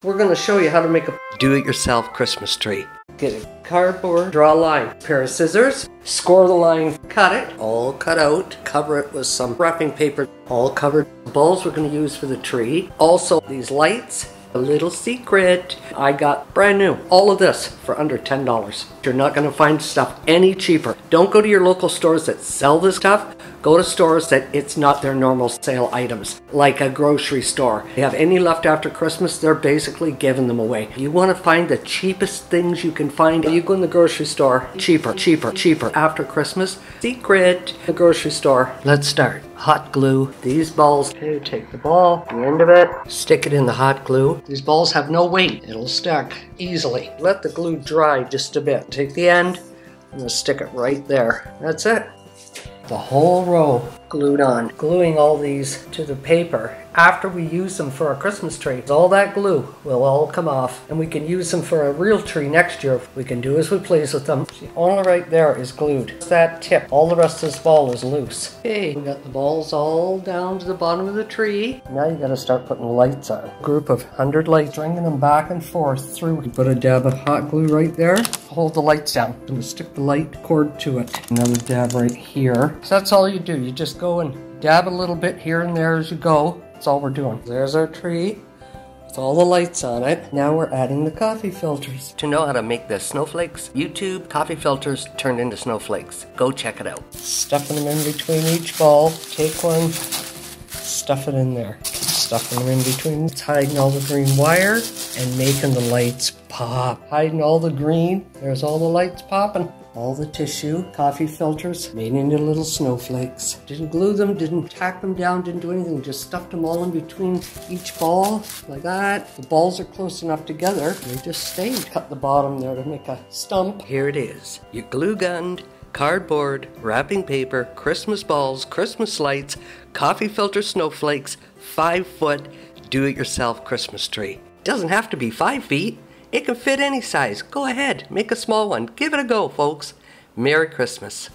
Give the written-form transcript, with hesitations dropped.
We're going to show you how to make a do-it-yourself Christmas tree. Get a cardboard, draw a line, pair of scissors, score the line, cut it, all cut out, cover it with some wrapping paper, all covered. The balls we're going to use for the tree. Also these lights, a little secret, I got brand new. All of this for under $10. You're not going to find stuff any cheaper. Don't go to your local stores that sell this stuff. Go to stores that it's not their normal sale items, like a grocery store. They have any left after Christmas, they're basically giving them away. You want to find the cheapest things you can find. You go in the grocery store, cheaper after Christmas. Secret, the grocery store. Let's start. Hot glue. These balls, okay, take the ball, the end of it, stick it in the hot glue. These balls have no weight. It'll stick easily. Let the glue dry just a bit. Take the end and stick it right there. That's it. The whole row glued on. Gluing all these to the paper. After we use them for our Christmas tree, all that glue will all come off and we can use them for a real tree next year. We can do as we please with them. See, only right there is glued. It's that tip. All the rest of this ball is loose. Okay, we got the balls all down to the bottom of the tree. Now you gotta start putting lights on. A group of 100 lights, stringing them back and forth through. You put a dab of hot glue right there. Hold the lights down. And we stick the light cord to it. Another dab right here. So that's all you do. You just go and dab a little bit here and there as you go. That's all we're doing. There's our tree with all the lights on it. Now we're adding the coffee filters. To know how to make the snowflakes, YouTube coffee filters turned into snowflakes. Go check it out. Stuffing them in between each ball. Take one, stuff it in there. Stuffing them in between. It's hiding all the green wire and making the lights pop. Hiding all the green. There's all the lights popping. All the tissue, coffee filters, made into little snowflakes. Didn't glue them, didn't tack them down, didn't do anything. Just stuffed them all in between each ball, like that. The balls are close enough together, they just stayed. Cut the bottom there to make a stump. Here it is. Your glue gunned, cardboard, wrapping paper, Christmas balls, Christmas lights, coffee filter snowflakes, 5-foot, do-it-yourself Christmas tree. Doesn't have to be 5 feet. It can fit any size. Go ahead, make a small one. Give it a go, folks. Merry Christmas.